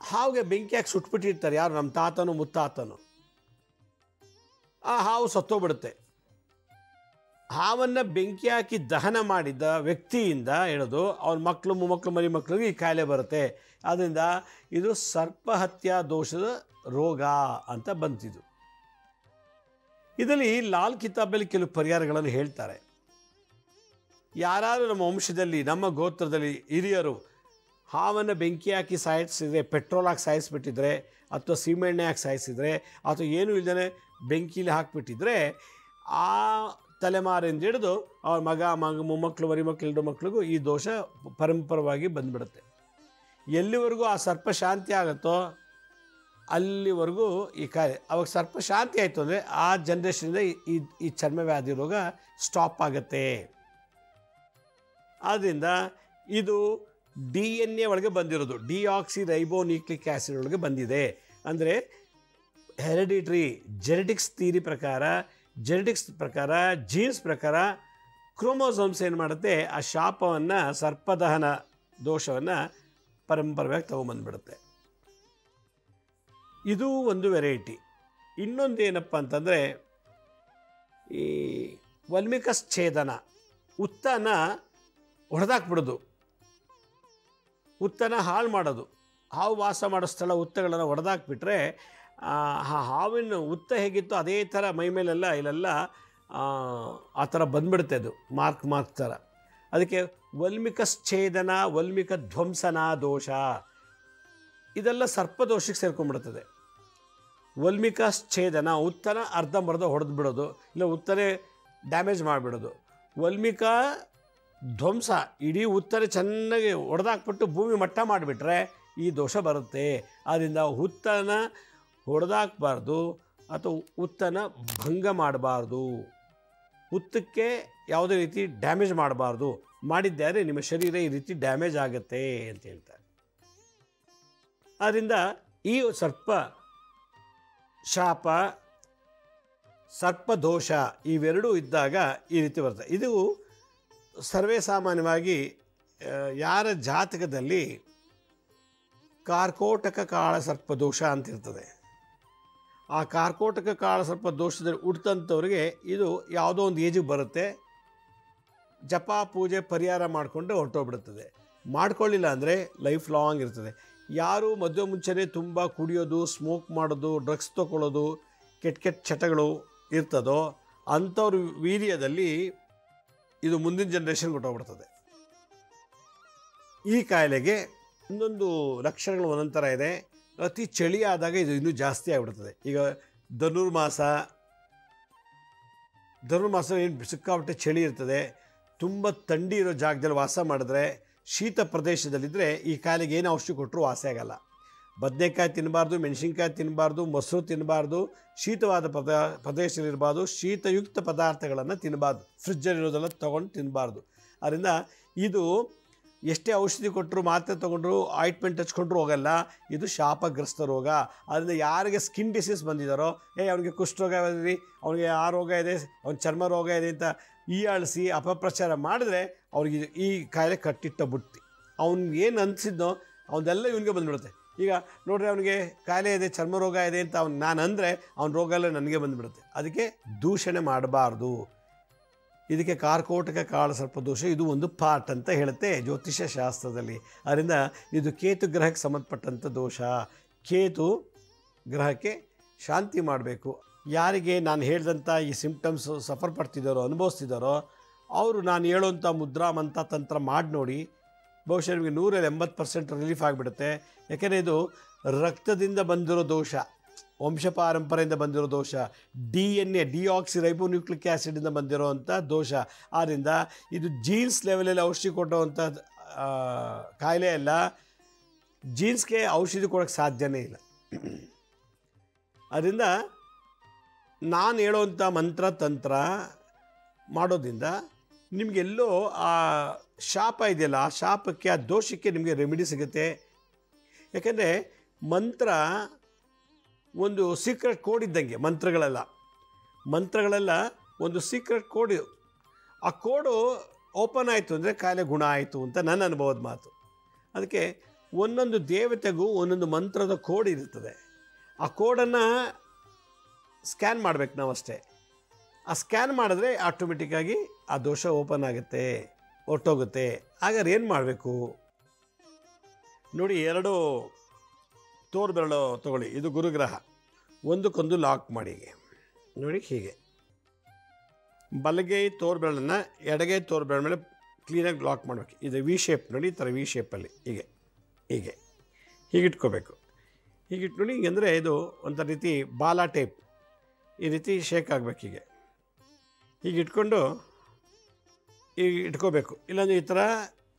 ಹಾವಿಗೆ ಬೆಂಕಿ ಹಾಕಿ ಸುಟ್ಬಿಟ್ಟಿರ್ತಾರೆ ಯಾರು, ನಮ್ಮ ತಾತನು ಮುತ್ತಾತನು. ಆ ಹಾವು ಸತ್ತೋಗ್ಬಿಡುತ್ತೆ. ಹಾವನ್ನು ಬೆಂಕಿ ಹಾಕಿ ದಹನ ಮಾಡಿದ ವ್ಯಕ್ತಿಯಿಂದ ಹಿಡಿದು ಅವನ ಮಕ್ಕಳು, ಮೊಮ್ಮಕ್ಕಳು, ಮರಿ ಮಕ್ಕಳಿಗೆ ಈ ಕಾಯಿಲೆ ಬರುತ್ತೆ. ಆದ್ದರಿಂದ ಇದು ಸರ್ಪಹತ್ಯಾ ದೋಷದ ರೋಗ ಅಂತ ಬಂತಿದ್ದು. ಇದರಲ್ಲಿ ಲಾಲ್ ಕಿತಾಬಲ್ಲಿ ಕೆಲವು ಪರಿಹಾರಗಳನ್ನು ಹೇಳ್ತಾರೆ. ಯಾರು ನಮ್ಮ ವಂಶದಲ್ಲಿ, ನಮ್ಮ ಗೋತ್ರದಲ್ಲಿ ಹಿರಿಯರು ಹಾವನ್ನು ಬೆಂಕಿ ಹಾಕಿ ಸಾಯಿಸಿದರೆ, ಪೆಟ್ರೋಲ್ ಹಾಕಿ ಸಾಯಿಸಿಬಿಟ್ಟಿದ್ರೆ, ಅಥವಾ ಸೀಮೆಎಣ್ಣೆ ಹಾಕಿ ಸಾಯಿಸಿದರೆ, ಅಥವಾ ಏನೂ ಇಲ್ಲದೇ ಬೆಂಕಿಲಿ ಹಾಕಿಬಿಟ್ಟಿದ್ರೆ, ಆ ತಲೆಮಾರಿಂದ ಹಿಡಿದು ಅವ್ರ ಮಗ ಮೊಮ್ಮಕ್ಕಳು, ಮರಿಮಕ್ಕಳು, ಎರಡು ಮಕ್ಕಳಿಗೂ ಈ ದೋಷ ಪರಂಪರವಾಗಿ ಬಂದುಬಿಡುತ್ತೆ. ಎಲ್ಲಿವರೆಗೂ ಆ ಸರ್ಪ ಶಾಂತಿ ಆಗುತ್ತೋ ಅಲ್ಲಿವರೆಗೂ ಈ ಕಾಯಿಲೆ. ಅವಾಗ ಸರ್ಪ ಶಾಂತಿ ಆಯಿತು ಅಂದರೆ ಆ ಜನ್ರೇಷನಿಂದ ಈ ಚರ್ಮವ್ಯಾಧಿ ರೋಗ ಸ್ಟಾಪ್ ಆಗುತ್ತೆ. ಆದ್ದರಿಂದ ಇದು DNA ಒಳಗೆ ಬಂದಿರೋದು, ಡಿಆಕ್ಸಿ ರೈಬೋನ್ಯೂಕ್ಲಿಕ್ ಆ್ಯಸಿಡ್ ಒಳಗೆ ಬಂದಿದೆ. ಅಂದರೆ ಹೆರಿಡಿಟ್ರಿ ಜೆನೆಟಿಕ್ಸ್ ಥಿಯರಿ ಪ್ರಕಾರ, ಜೆನೆಟಿಕ್ಸ್ ಪ್ರಕಾರ, ಜೀನ್ಸ್ ಪ್ರಕಾರ ಕ್ರೋಮೋಸೋಮ್ಸ್ ಏನು ಮಾಡುತ್ತೆ, ಆ ಶಾಪವನ್ನು, ಸರ್ಪದಹನ ದೋಷವನ್ನು ಪರಂಪರೆಯಾಗಿ ತೊಗೊಂಬಂದ್ಬಿಡುತ್ತೆ. ಇದು ಒಂದು ವೆರೈಟಿ. ಇನ್ನೊಂದು ಏನಪ್ಪ ಅಂತಂದರೆ, ಈ ವಲ್ಮಿಕಶ್ಛೇದನ, ಉತ್ತನ ಹೊಡೆದಾಕ್ಬಿಡೋದು, ಉತ್ತನ ಹಾಳು ಮಾಡೋದು. ಹಾವು ವಾಸ ಮಾಡೋ ಸ್ಥಳ ಉತ್ತಗಳನ್ನು ಹೊಡೆದಾಕ್ಬಿಟ್ರೆ ಆ ಹಾವಿನ ಉತ್ತ ಹೇಗಿತ್ತು ಅದೇ ಥರ ಮೈ ಮೇಲೆಲ್ಲ ಇಲ್ಲೆಲ್ಲ ಆ ಥರ ಬಂದ್ಬಿಡುತ್ತೆ. ಅದು ಮಾರ್ಕ್ ಥರ. ಅದಕ್ಕೆ ವಲ್ಮಿಕಶ್ಛೇದನ, ವಲ್ಮಿಕ ಧ್ವಂಸನ ದೋಷ, ಇದೆಲ್ಲ ಸರ್ಪದೋಷಕ್ಕೆ ಸೇರ್ಕೊಂಡ್ಬಿಡ್ತದೆ. ವಲ್ಮಿಕಶ್ಛೇದನ, ಉತ್ತನ ಅರ್ಧಂಬರ್ಧ ಹೊಡೆದು ಬಿಡೋದು, ಇಲ್ಲ ಉತ್ತನೇ ಡ್ಯಾಮೇಜ್ ಮಾಡಿಬಿಡೋದು. ವಲ್ಮಿಕ ಧ್ವಂಸ, ಇಡೀ ಉತ್ತರ ಚೆನ್ನಾಗಿ ಹೊಡೆದಾಕ್ಬಿಟ್ಟು ಭೂಮಿ ಮಟ್ಟ ಮಾಡಿಬಿಟ್ರೆ ಈ ದೋಷ ಬರುತ್ತೆ. ಆದ್ದರಿಂದ ಹುತ್ತನ ಹೊಡೆದಾಕಬಾರ್ದು ಅಥವಾ ಹುತ್ತನ ಭಂಗ ಮಾಡಬಾರ್ದು, ಹುತ್ತಕ್ಕೆ ಯಾವುದೇ ರೀತಿ ಡ್ಯಾಮೇಜ್ ಮಾಡಬಾರ್ದು. ಮಾಡಿದ್ದಾರೆ ನಿಮ್ಮ ಶರೀರ ಈ ರೀತಿ ಡ್ಯಾಮೇಜ್ ಆಗುತ್ತೆ ಅಂತ ಹೇಳ್ತಾರೆ. ಆದ್ದರಿಂದ ಈ ಸರ್ಪ ಶಾಪ, ಸರ್ಪದೋಷ ಇವೆರಡೂ ಇದ್ದಾಗ ಈ ರೀತಿ ಬರ್ತದೆ. ಇದು ಸರ್ವೇ ಸಾಮಾನ್ಯವಾಗಿ ಯಾರ ಜಾತಕದಲ್ಲಿ ಕಾರ್ಕೋಟಕ ಕಾಳ ಸರ್ಪದೋಷ ಅಂತಿರ್ತದೆ, ಆ ಕಾರ್ಕೋಟಕ ಕಾಳ ಸರ್ಪದೋಷದಲ್ಲಿ ಹುಟ್ಟಿದಂಥವ್ರಿಗೆ ಇದು ಯಾವುದೋ ಒಂದು ಏಜಿಗೆ ಬರುತ್ತೆ. ಜಪ ಪೂಜೆ ಪರಿಹಾರ ಮಾಡಿಕೊಂಡು ಹೊರಟೋಗ್ಬಿಡುತ್ತದೆ. ಮಾಡ್ಕೊಳ್ಳಿಲ್ಲ ಅಂದರೆ ಲೈಫ್ ಲಾಂಗ್ ಇರ್ತದೆ. ಯಾರು ಮದುವೆ ಮುಂಚೆನೇ ತುಂಬ ಕುಡಿಯೋದು, ಸ್ಮೋಕ್ ಮಾಡೋದು, ಡ್ರಗ್ಸ್ ತೊಗೊಳ್ಳೋದು, ಕೆಟ್ಟ ಚಟಗಳು ಇರ್ತದೋ ಅಂಥವ್ರ ವೀರ್ಯದಲ್ಲಿ ಇದು ಮುಂದಿನ ಜನ್ರೇಷನ್ಗೆ ಹೊಟ್ಟೋಗ್ಬಿಡ್ತದೆ. ಈ ಕಾಯಿಲೆಗೆ ಇನ್ನೊಂದು ಲಕ್ಷಣಗಳು ಒಂದೊಂಥರ ಇದೆ. ಅತಿ ಚಳಿ ಆದಾಗ ಇದು ಇನ್ನೂ ಜಾಸ್ತಿ ಆಗಿಬಿಡ್ತದೆ. ಈಗ ಧನುರ್ಮಾಸ ಏನು ಸಿಕ್ಕಾಪಟ್ಟೆ ಚಳಿ ಇರ್ತದೆ, ತುಂಬ ಥಂಡಿ ಇರೋ ಜಾಗದಲ್ಲಿ ವಾಸ ಮಾಡಿದ್ರೆ, ಶೀತ ಪ್ರದೇಶದಲ್ಲಿದ್ದರೆ ಈ ಕಾಯಿಲೆಗೆ ಏನು ಔಷಧಿ ಕೊಟ್ಟರು ವಾಸಿ ಆಗಲ್ಲ. ಬದನೆಕಾಯಿ ತಿನ್ನಬಾರ್ದು, ಮೆಣಸಿನ್ಕಾಯಿ ತಿನ್ನಬಾರ್ದು, ಮೊಸರು ತಿನ್ನಬಾರ್ದು, ಶೀತವಾದ ಪ್ರದೇಶದಲ್ಲಿರಬಾರ್ದು, ಶೀತಯುಕ್ತ ಪದಾರ್ಥಗಳನ್ನು ತಿನ್ನಬಾರ್ದು, ಫ್ರಿಜ್ಜಲ್ಲಿರೋದೆಲ್ಲ ತೊಗೊಂಡು ತಿನ್ನಬಾರ್ದು. ಅದರಿಂದ ಇದು ಎಷ್ಟೇ ಔಷಧಿ ಕೊಟ್ಟರು ಮಾತ್ರೆ ತೊಗೊಂಡ್ರು ಆಯಿಂಟ್ಮೆಂಟ್ ಹಚ್ಕೊಂಡ್ರು ಹೋಗಲ್ಲ. ಇದು ಶಾಪಗ್ರಸ್ತ ರೋಗ. ಅದರಿಂದ ಯಾರಿಗೆ ಸ್ಕಿನ್ ಡಿಸೀಸ್ ಬಂದಿದ್ದಾರೋ, ಅವನಿಗೆ ಕುಷ್ಠರೋಗ ಇದೆ, ಅವನಿಗೆ ಆ ರೋಗ ಇದೆ, ಅವ್ನ ಚರ್ಮ ರೋಗ ಇದೆ ಅಂತ ಹೀಯಾಳಿಸಿ ಅಪಪ್ರಚಾರ ಮಾಡಿದ್ರೆ ಅವ್ರಿಗೆ ಈ ಕಾಯಿಲೆ ಕಟ್ಟಿಟ್ಟ ಬುಟ್ಟಿ. ಅವ್ನಿಗೇನು ಅನಿಸಿದ್ನೋ ಅವನ್ನೆಲ್ಲ ಇವನಿಗೆ ಬಂದುಬಿಡುತ್ತೆ. ಈಗ ನೋಡ್ರಿ, ಅವನಿಗೆ ಕಾಯಿಲೆ ಇದೆ, ಚರ್ಮ ರೋಗ ಇದೆ ಅಂತ ನಾನು ಅಂದರೆ ಅವನ ರೋಗ ಎಲ್ಲ ನನಗೆ ಬಂದುಬಿಡುತ್ತೆ. ಅದಕ್ಕೆ ದೂಷಣೆ ಮಾಡಬಾರ್ದು. ಇದಕ್ಕೆ ಕಾರ್ಕೋಟಕ ಕಾಳ ಸರ್ಪ ದೋಷ ಇದು ಒಂದು ಪಾರ್ಟ್ ಅಂತ ಹೇಳುತ್ತೆ ಜ್ಯೋತಿಷ್ಯ ಶಾಸ್ತ್ರದಲ್ಲಿ. ಅದರಿಂದ ಇದು ಕೇತು ಗ್ರಹಕ್ಕೆ ಸಂಬಂಧಪಟ್ಟಂಥ ದೋಷ. ಕೇತು ಗ್ರಹಕ್ಕೆ ಶಾಂತಿ ಮಾಡಬೇಕು. ಯಾರಿಗೆ ನಾನು ಹೇಳಿದಂಥ ಈ ಸಿಂಪ್ಟಮ್ಸ್ ಸಫರ್ ಪಡ್ತಿದ್ದಾರೋ, ಅನುಭವಿಸ್ತಿದ್ದಾರೋ, ಅವರು ನಾನು ಹೇಳುವಂಥ ಮುದ್ರಾ ಮಂತ್ರ ತಂತ್ರ ಮಾಡಿ ನೋಡಿ. ಬಹುಶಃ ನಿಮಗೆ 180% ರಿಲೀಫ್ ಆಗಿಬಿಡುತ್ತೆ. ಯಾಕೆಂದರೆ ಇದು ರಕ್ತದಿಂದ ಬಂದಿರೋ ದೋಷ, ವಂಶ ಪಾರಂಪರೆಯಿಂದ ಬಂದಿರೋ ದೋಷ, DNA ಡಿಆಕ್ಸಿರೈಬೋನ್ಯೂಕ್ಲಿಕ್ ಆ್ಯಸಿಡಿಂದ ಬಂದಿರೋವಂಥ ದೋಷ. ಆದ್ದರಿಂದ ಇದು ಜೀನ್ಸ್ ಲೆವೆಲಲ್ಲಿ ಔಷಧಿ ಕೊಡುವಂಥ ಕಾಯಿಲೆ ಅಲ್ಲ. ಜೀನ್ಸ್ಗೆ ಔಷಧಿ ಕೊಡೋಕ್ಕೆ ಸಾಧ್ಯನೇ ಇಲ್ಲ. ಅದರಿಂದ ನಾನು ಹೇಳೋವಂಥ ಮಂತ್ರ ತಂತ್ರ ಮಾಡೋದ್ರಿಂದ ನಿಮಗೆಲ್ಲೋ ಆ ಶಾಪ ಇದೆಯಲ್ಲ, ಆ ಶಾಪಕ್ಕೆ, ಆ ದೋಷಕ್ಕೆ ನಿಮಗೆ ರೆಮಿಡಿ ಸಿಗುತ್ತೆ. ಯಾಕೆಂದರೆ ಮಂತ್ರ ಒಂದು ಸೀಕ್ರೆಟ್ ಕೋಡ್ ಇದ್ದಂಗೆ. ಮಂತ್ರಗಳೆಲ್ಲ ಒಂದು ಸೀಕ್ರೆಟ್ ಕೋಡ್. ಆ ಕೋಡು ಓಪನ್ ಆಯಿತು ಅಂದರೆ ಕಾಯಿಲೆ ಗುಣ ಆಯಿತು ಅಂತ ನನ್ನ ಅನುಭವದ ಮಾತು. ಅದಕ್ಕೆ ಒಂದೊಂದು ದೇವತೆಗೂ ಒಂದೊಂದು ಮಂತ್ರದ ಕೋಡ್ ಇರುತ್ತದೆ. ಆ ಕೋಡನ್ನು ಸ್ಕ್ಯಾನ್ ಮಾಡಬೇಕು ನಾವು ಅಷ್ಟೇ. ಆ ಸ್ಕ್ಯಾನ್ ಮಾಡಿದ್ರೆ ಆಟೋಮೆಟಿಕ್ಕಾಗಿ ಆ ದೋಷ ಓಪನ್ ಆಗುತ್ತೆ, ಹೊರಟೋಗುತ್ತೆ. ಹಾಗಾದ್ರೆ ಏನು ಮಾಡಬೇಕು ನೋಡಿ, 2 ತೋರು ಬೆರಳು ತೊಗೊಳ್ಳಿ. ಇದು ಗುರುಗ್ರಹ. ಒಂದಕ್ಕೊಂದು ಲಾಕ್ ಮಾಡಿ ನೋಡಿ. ಹೀಗೆ ಬಲಗೈ ತೋರು ಬೆರಳನ್ನು ಎಡಗೈ ತೋರು ಬೆರಳ ಮೇಲೆ ಕ್ಲೀನಾಗಿ ಲಾಕ್ ಮಾಡಬೇಕು. ಇದು ವಿ ಶೇಪ್ ನೋಡಿ, ಈ ಥರ ವಿ ಶೇಪಲ್ಲಿ ಹೀಗಿಟ್ಕೋಬೇಕು. ಹೀಗಿಟ್ಟು ನೋಡಿ. ಹೀಗೆಂದರೆ ಇದು ಒಂಥರ ರೀತಿ ಬಾಲ ಟೈಪ್ ಈ ರೀತಿ ಶೇಕ್ ಆಗಬೇಕು. ಹೀಗೆ ಇಟ್ಕೊಂಡು ಈಗ ಇಟ್ಕೋಬೇಕು. ಇಲ್ಲಾಂದರೆ ಈ ಥರ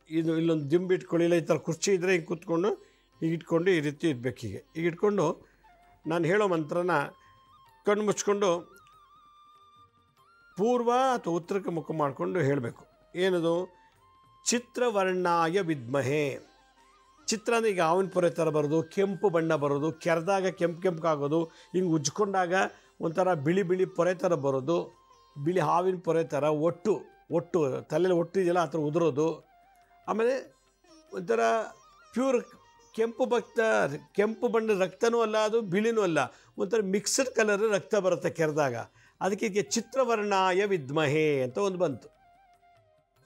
ಇದು ಇಲ್ಲೊಂದು ದಿಂಬು ಇಟ್ಕೊಳ್ಳಿ, ಇಲ್ಲ ಈ ಥರ ಕುರ್ಚಿ ಇದ್ದರೆ ಹಿಂಗೆ ಕೂತ್ಕೊಂಡು ಹೀಗೆ ಇಟ್ಕೊಂಡು ಈ ರೀತಿ ಇರಬೇಕು. ಹೀಗೆ ಇಟ್ಕೊಂಡು ನಾನು ಹೇಳೋ ಮಂತ್ರನ ಕಣ್ಣು ಮುಚ್ಕೊಂಡು ಪೂರ್ವ ಅಥವಾ ಉತ್ತರಕ್ಕೆ ಮುಖ ಮಾಡಿಕೊಂಡು ಹೇಳಬೇಕು. ಏನದು? ಚಿತ್ರವರ್ಣಾಯ ವಿದ್ಮಹೆ. ಚಿತ್ರ ಅಂದರೆ ಈಗ ಹಾವಿನ ಪೊರೆ ಥರ ಬರೋದು, ಕೆಂಪು ಬಣ್ಣ ಬರೋದು, ಕೆರೆದಾಗ ಕೆಂಪುಗಾಗೋದು, ಹಿಂಗೆ ಉಜ್ಕೊಂಡಾಗ ಒಂಥರ ಬಿಳಿ ಬಿಳಿ ಪೊರೆ ಥರ ಬರೋದು, ಬಿಳಿ ಹಾವಿನ ಪೊರೆ ಥರ ಒಟ್ಟು ತಲೆಯಲ್ಲಿ ಒಟ್ಟು ಇದೆಯಲ್ಲ ಆ ಥರ ಉದುರೋದು. ಆಮೇಲೆ ಒಂಥರ ಪ್ಯೂರ್ ಕೆಂಪು ಬಣ್ಣದ ರಕ್ತನೂ ಅಲ್ಲ, ಅದು ಬಿಳಿನೂ ಅಲ್ಲ, ಒಂಥರ ಮಿಕ್ಸ್ಡ್ ಕಲರ್ ರಕ್ತ ಬರುತ್ತೆ ಕೆರೆದಾಗ. ಅದಕ್ಕೆ ಚಿತ್ರವರ್ಣಾಯ ವಿದ್ಮಹೆ ಅಂತ ಒಂದು ಬಂತು.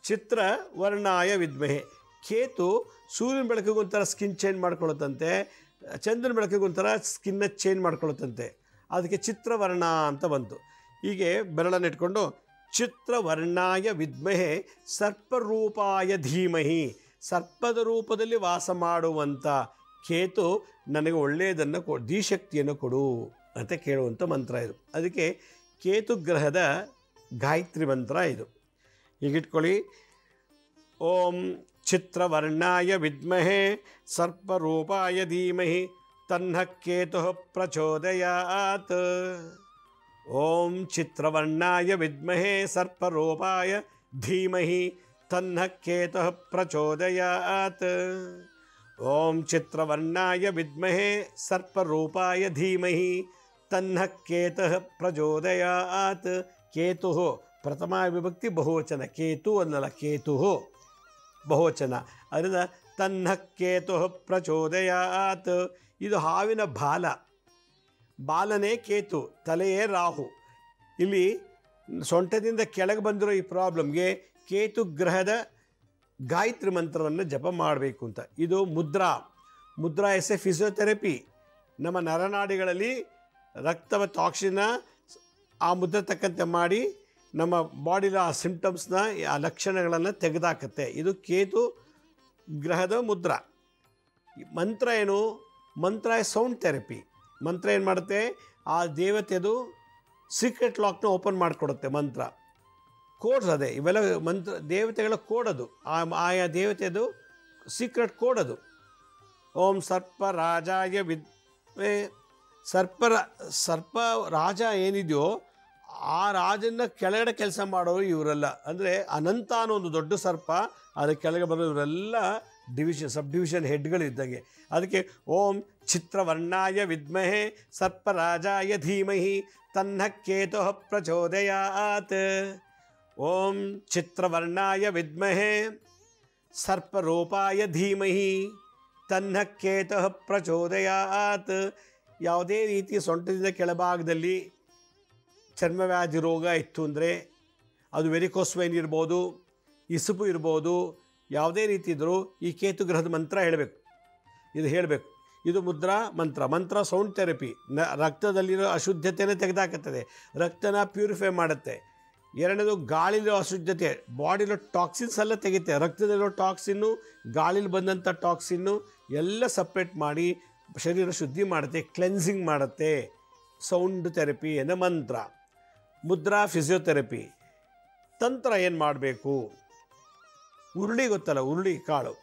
ಚಿತ್ರವರ್ಣಾಯ ವಿದ್ಮಹೆ. ಕೇತು ಸೂರ್ಯನ ಬೆಳಕಿಗೆ ಒಂಥರ ಸ್ಕಿನ್ ಚೇಂಜ್ ಮಾಡ್ಕೊಳ್ಳುತ್ತಂತೆ, ಚಂದ್ರನ ಬೆಳಕಿಗೆ ಒಂಥರ ಸ್ಕಿನ್ನ ಚೇಂಜ್ ಮಾಡ್ಕೊಳ್ಳುತ್ತಂತೆ. ಅದಕ್ಕೆ ಚಿತ್ರವರ್ಣ ಅಂತ ಬಂತು. ಹೀಗೆ ಬೆರಳನ್ನು ಇಟ್ಕೊಂಡು ಚಿತ್ರವರ್ಣಾಯ ವಿದ್ಮಹೆ ಸರ್ಪರೂಪಾಯ ಧೀಮಹಿ. ಸರ್ಪದ ರೂಪದಲ್ಲಿ ವಾಸ ಮಾಡುವಂಥ ಕೇತು ನನಗೆ ಒಳ್ಳೆಯದನ್ನು ಧೀಶಕ್ತಿಯನ್ನು ಕೊಡು ಅಂತ ಕೇಳುವಂಥ ಮಂತ್ರ ಇದು. ಅದಕ್ಕೆ ಕೇತು ಗ್ರಹದ ಗಾಯತ್ರಿ ಮಂತ್ರ ಇದು. ಹೀಗಿಟ್ಕೊಳ್ಳಿ. ಓಂ ಚಿತ್ರವರ್ಣಾಯ ವಿದ್ಮಹೆ ಸರ್ಪರೂಪಾಯ ಧೀಮಹಿ ತನ್ನ ಕೇತು ಪ್ರಚೋದಯಾತ್. ಓಂ ಚಿತ್ರವರ್ಣಾಯ ವಿದ್ಮಹೆ ಸರ್ಪರೂಪಾಯ ಧೀಮಹಿ ತನ್ನ ಕೇತು ಪ್ರಚೋದಯಾತ್. ಓಂ ಚಿತ್ರವರ್ಣಾಯ ವಿದ್ಮಹೆ ಸರ್ಪರೂಪಾಯ ಧೀಮಹಿ ತನ್ನ ಕೇತು ಪ್ರಚೋದಯಾತ್. ಕೇತು ಪ್ರಥಮ ವಿಭಕ್ತಿ ಬಹುವಚನ, ಕೇತು ಅನ್ನಲ್ಲ, ಕೇತು ಬಹುವಚನ. ಅದರಿಂದ ತನ್ನ ಕೇತು ಪ್ರಚೋದಯಾತ್. ಇದು ಹಾವಿನ ಬಾಲನೇ ಕೇತು, ತಲೆಯೇ ರಾಹು. ಇಲ್ಲಿ ಸೊಂಟದಿಂದ ಕೆಳಗೆ ಬಂದಿರೋ ಈ ಪ್ರಾಬ್ಲಮ್ಗೆ ಕೇತು ಗ್ರಹದ ಗಾಯತ್ರಿ ಮಂತ್ರವನ್ನು ಜಪ ಮಾಡಬೇಕು ಅಂತ. ಇದು ಮುದ್ರಾ ಎಸ್ ಎ ಫಿಸಿಯೋಥೆರಪಿ. ನಮ್ಮ ನರನಾಡಿಗಳಲ್ಲಿ ರಕ್ತ ಮತ್ತು ಆಕ್ಸಿಜನ್ನ ಆ ಮುದ್ರೆ ತಕ್ಕಂತೆ ಮಾಡಿ ನಮ್ಮ ಬಾಡಿಲ ಆ ಸಿಂಪ್ಟಮ್ಸ್ನ, ಆ ಲಕ್ಷಣಗಳನ್ನು ತೆಗೆದಾಕತ್ತೆ. ಇದು ಕೇತು ಗ್ರಹದ ಮುದ್ರಾ. ಮಂತ್ರ ಏನು? ಮಂತ್ರ ಸೌಂಡ್ ಥೆರಪಿ. ಮಂತ್ರ ಏನು ಮಾಡುತ್ತೆ? ಆ ದೇವತೆದು ಸೀಕ್ರೆಟ್ ಲಾಕ್ನ ಓಪನ್ ಮಾಡಿಕೊಡುತ್ತೆ ಮಂತ್ರ. ಕೋಡ್ಸ್ ಅದೇ ಇವೆಲ್ಲ ಮಂತ್ರ, ದೇವತೆಗಳ ಕೋಡದು, ಆಯಾ ದೇವತೆದು ಸೀಕ್ರೆಟ್ ಕೋಡದು. ಓಂ ಸರ್ಪ ರಾಜಾಯ ಸರ್ಪ ರಾಜ ಏನಿದೆಯೋ ಆ ರಾಜನ ಕೆಳಗಡೆ ಕೆಲಸ ಮಾಡೋರು ಇವರೆಲ್ಲ. ಅಂದರೆ ಅನಂತ ಅನ್ನೋ ಒಂದು ದೊಡ್ಡ ಸರ್ಪ, ಅದರ ಕೆಳಗೆ ಬರೋ ಇವರೆಲ್ಲ ಡಿವಿಷನ್, ಸಬ್ ಡಿವಿಷನ್ ಹೆಡ್ಗಳಿದ್ದಂಗೆ. ಅದಕ್ಕೆ ಓಂ ಚಿತ್ರವರ್ಣಾಯ ವಿದ್ಮಹೆ ಸರ್ಪರಾಜಾಯ ಧೀಮಹಿ ತನ್ನ ಕೇತು ಪ್ರಚೋದಯಾತ್. ಓಂ ಚಿತ್ರವರ್ಣಾಯ ವಿದ್ಮಹೆ ಸರ್ಪರೂಪಾಯ ಧೀಮಹಿ ತನ್ನ ಕೇತು ಪ್ರಚೋದಯಾತ್. ಯಾವುದೇ ರೀತಿ ಸೊಂಟದಿಂದ ಕೆಳಭಾಗದಲ್ಲಿ ಚರ್ಮವ್ಯಾಧಿ ರೋಗ ಇತ್ತು ಅಂದರೆ, ಅದು ವೆರಿಕೋಸ್ ವೈನ್ ಇರ್ಬೋದು, ಇಸುಪು ಇರ್ಬೋದು, ಯಾವುದೇ ರೀತಿ ಇದ್ದರೂ ಈ ಕೇತು ಗ್ರಹದ ಮಂತ್ರ ಹೇಳಬೇಕು. ಇದು ಮುದ್ರಾ ಮಂತ್ರ ಸೌಂಡ್ ಥೆರಪಿ. ರಕ್ತದಲ್ಲಿರೋ ಅಶುದ್ಧತೆಯನ್ನು ತೆಗೆದುಹಾಕುತ್ತದೆ, ರಕ್ತನ ಪ್ಯೂರಿಫೈ ಮಾಡುತ್ತೆ. ಎರಡನೇದು ಗಾಳಿಲಿರೋ ಅಶುದ್ಧತೆ, ಬಾಡಿಲಿರೋ ಟಾಕ್ಸಿನ್ಸ್ ಎಲ್ಲ ತೆಗಿತೆ. ರಕ್ತದಲ್ಲಿರೋ ಟಾಕ್ಸಿನ್ನು, ಗಾಳಿಲಿ ಬಂದಂಥ ಟಾಕ್ಸಿನ್ನು ಎಲ್ಲ ಸಪ್ರೇಟ್ ಮಾಡಿ ಶರೀರ ಶುದ್ಧಿ ಮಾಡುತ್ತೆ, ಕ್ಲೆನ್ಸಿಂಗ್ ಮಾಡುತ್ತೆ. ಸೌಂಡ್ ಥೆರಪಿ ಅಂದರೆ ಮಂತ್ರ. ಮುದ್ರಾ ಫಿಸಿಯೋಥೆರಪಿ. ತಂತ್ರ ಏನು ಮಾಡಬೇಕು? ಉರುಳಿ ಗೊತ್ತಲ್ಲ, ಉರುಳಿ ಕಾಳು,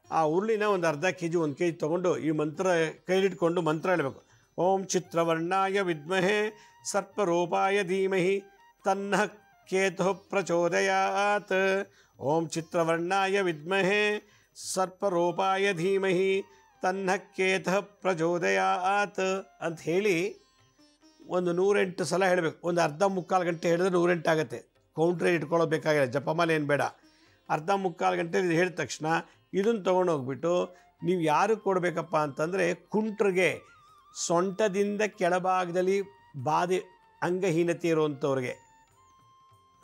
ಆ ಉರುಳಿನ ಒಂದು ಅರ್ಧ kg 1 kg ತೊಗೊಂಡು ಈ ಮಂತ್ರ ಕೈಲಿಟ್ಕೊಂಡು ಮಂತ್ರ ಹೇಳಬೇಕು. ಓಂ ಚಿತ್ರವರ್ಣಾಯ ವಿದ್ಮಹೆ ಸರ್ಪರೂಪಾಯ ಧೀಮಹಿ ತನ್ನ ಕೇತು ಪ್ರಚೋದಯಾತ್. ಓಂ ಚಿತ್ರವರ್ಣಾಯ ವಿದ್ಮಹೆ ಸರ್ಪರೂಪಾಯ ಧೀಮಹಿ ತನ್ನ ಕೇತು ಪ್ರಚೋದಯಾತ್ ಅಂತ ಹೇಳಿ ಒಂದು 108 ಸಲ ಹೇಳಬೇಕು. ಒಂದು ಅರ್ಧ ಮುಕ್ಕಾಲು ಗಂಟೆ ಹೇಳಿದ್ರೆ 108 ಆಗುತ್ತೆ. ಕೌಂಟ್ರೇ ಇಟ್ಕೊಳ್ಳೋಬೇಕಾಗಿಲ್ಲ, ಜಪಮಾಲೆ ಏನು ಬೇಡ. ಅರ್ಧ ಮುಕ್ಕಾಲು ಗಂಟೆ ಹೇಳಿದ ತಕ್ಷಣ ಇದನ್ನು ತೊಗೊಂಡೋಗ್ಬಿಟ್ಟು ನೀವು ಯಾರು ಕೊಡಬೇಕಪ್ಪ ಅಂತಂದರೆ, ಕುಂಟ್ರಿಗೆ, ಸೊಂಟದಿಂದ ಕೆಳಭಾಗದಲ್ಲಿ ಬಾಧೆ, ಅಂಗಹೀನತೆ ಇರುವಂಥವ್ರಿಗೆ.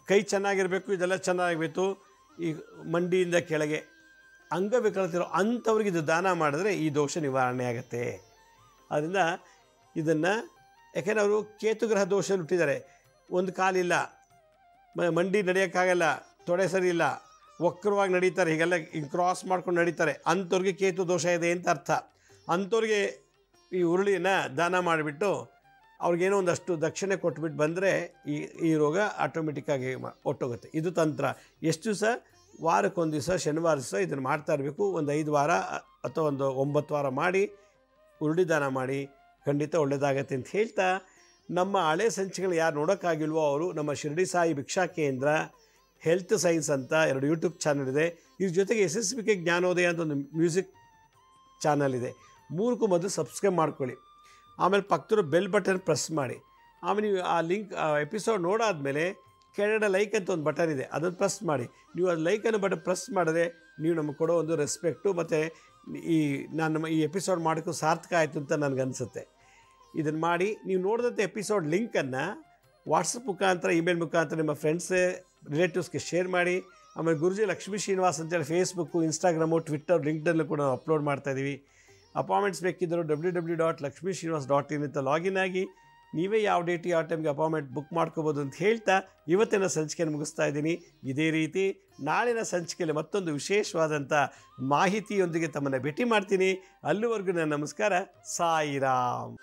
ಕೈ ಚೆನ್ನಾಗಿರಬೇಕು, ಇದೆಲ್ಲ ಚೆನ್ನಾಗಿರ್ಬೇಕು. ಈ ಮಂಡಿಯಿಂದ ಕೆಳಗೆ ಅಂಗವಿಕಲತೆ ಇರೋ ಅಂಥವ್ರಿಗೆ ಇದು ದಾನ ಮಾಡಿದ್ರೆ ಈ ದೋಷ ನಿವಾರಣೆ ಆಗುತ್ತೆ. ಆದ್ದರಿಂದ ಇದನ್ನು, ಯಾಕೆಂದರೆ ಅವರು ಕೇತುಗ್ರಹ ದೋಷ ಹುಟ್ಟಿದ್ದಾರೆ. ಒಂದು ಕಾಲಿಲ್ಲ, ಮಂಡಿ ನಡೆಯೋಕ್ಕಾಗಲ್ಲ, ತೊಡೆ ಸರಿ ಇಲ್ಲ, ವಕ್ರವಾಗಿ ನಡೀತಾರೆ, ಹೀಗೆಲ್ಲ ಹಿಂಗೆ ಕ್ರಾಸ್ ಮಾಡ್ಕೊಂಡು ನಡೀತಾರೆ. ಅಂಥವ್ರಿಗೆ ಕೇತು ದೋಷ ಇದೆ ಅಂತ ಅರ್ಥ. ಅಂಥವ್ರಿಗೆ ಈ ಉರುಳಿನ ದಾನ ಮಾಡಿಬಿಟ್ಟು ಅವ್ರಿಗೇನೋ ಒಂದಷ್ಟು ದಕ್ಷಿಣೆ ಕೊಟ್ಬಿಟ್ಟು ಬಂದರೆ ಈ ರೋಗ ಆಟೋಮೆಟಿಕ್ಕಾಗಿ ಒಟ್ಟೋಗುತ್ತೆ. ಇದು ತಂತ್ರ. ಎಷ್ಟು ದಿವಸ? ವಾರಕ್ಕೊಂದು ದಿವಸ, ಶನಿವಾರ ದಿವಸ ಇದನ್ನು ಮಾಡ್ತಾ ಇರಬೇಕು. ಒಂದು 5 ವಾರ ಅಥವಾ ಒಂದು 9 ವಾರ ಮಾಡಿ ಉರುಳಿ ದಾನ ಮಾಡಿ, ಖಂಡಿತ ಒಳ್ಳೆಯದಾಗತ್ತೆ ಅಂತ ಹೇಳ್ತಾ, ನಮ್ಮ ಹಳೆ ಸಂಚಿಕೆಗಳು ಯಾರು ನೋಡೋಕ್ಕಾಗಿಲ್ವೋ ಅವರು ನಮ್ಮ ಶಿರಡಿ ಸಾಯಿ ಭಿಕ್ಷಾ ಕೇಂದ್ರ ಹೆಲ್ತ್ ಸೈನ್ಸ್ ಅಂತ 2 ಯೂಟ್ಯೂಬ್ ಚಾನಲ್ ಇದೆ. ಇದ್ರ ಜೊತೆಗೆ SSBK ಜ್ಞಾನೋದಯ ಅಂತ ಒಂದು ಮ್ಯೂಸಿಕ್ ಚಾನಲ್ ಇದೆ. 3ಕ್ಕೂ ಮೊದಲು ಸಬ್ಸ್ಕ್ರೈಬ್ ಮಾಡ್ಕೊಳ್ಳಿ. ಆಮೇಲೆ ಪಕ್ಕದ ಬೆಲ್ ಬಟನ್ ಪ್ರೆಸ್ ಮಾಡಿ. ಆಮೇಲೆ ನೀವು ಆ ಲಿಂಕ್, ಎಪಿಸೋಡ್ ನೋಡಾದಮೇಲೆ ಕೆಳಗಡೆ ಲೈಕ್ ಅಂತ ಒಂದು ಬಟನ್ ಇದೆ, ಅದನ್ನು ಪ್ರೆಸ್ ಮಾಡಿ. ನೀವು ಅದು ಲೈಕನ್ನು ಬಟನ್ ಪ್ರೆಸ್ ಮಾಡಿದ್ರೆ ನೀವು ನಮಗೆ ಕೊಡೋ ಒಂದು ರೆಸ್ಪೆಕ್ಟು ಮತ್ತು ನಮ್ಮ ಈ ಎಪಿಸೋಡ್ ಮಾಡೋಕ್ಕೂ ಸಾರ್ಥಕ ಆಯಿತು ಅಂತ ನನಗನ್ಸುತ್ತೆ. ಇದನ್ನು ಮಾಡಿ ನೀವು ನೋಡಿದಂಥ ಎಪಿಸೋಡ್ ಲಿಂಕನ್ನು ವಾಟ್ಸಪ್ ಮುಖಾಂತರ, ಇಮೇಲ್ ಮುಖಾಂತರ ನಿಮ್ಮ ಫ್ರೆಂಡ್ಸ್ ರಿಲೇಟಿವ್ಸ್ಗೆ ಶೇರ್ ಮಾಡಿ. ಆಮೇಲೆ ಗುರುಜಿ ಲಕ್ಷ್ಮೀ ಶ್ರೀನಿವಾಸ್ ಅಂತೇಳಿ ಫೇಸ್ಬುಕ್ಕು, ಇನ್ಸ್ಟಾಗ್ರಾಮು, ಟ್ವಿಟ್ಟರ್, ಲಿಂಕ್ಡ್ಇನ್ ಕೂಡ ನಾವು ಅಪ್ಲೋಡ್ ಮಾಡ್ತಾಯಿದ್ದೀವಿ. ಅಪಾಯಿಂಟ್ಮೆಂಟ್ಸ್ ಬೇಕಿದ್ದರೂ www.lakshmisrinivas.in ಅಂತ ಲಾಗಿನ್ ಆಗಿ ನೀವೇ ಯಾವ ಡೇಟ್ ಯಾವ ಟೈಮ್ಗೆ ಅಪಾಯಿಂಟ್ಮೆಂಟ್ ಬುಕ್ ಮಾಡ್ಕೋಬೋದು ಅಂತ ಹೇಳ್ತಾ ಇವತ್ತಿನ ಸಂಚಿಕೆಯನ್ನು ಮುಗಿಸ್ತಾ ಇದ್ದೀನಿ. ಇದೇ ರೀತಿ ನಾಳಿನ ಸಂಚಿಕೆಯಲ್ಲಿ ಮತ್ತೊಂದು ವಿಶೇಷವಾದಂಥ ಮಾಹಿತಿಯೊಂದಿಗೆ ತಮ್ಮನ್ನು ಭೇಟಿ ಮಾಡ್ತೀನಿ. ಅಲ್ಲಿವರೆಗೂ ನನ್ನ ನಮಸ್ಕಾರ. ಸಾಯಿರಾಮ್.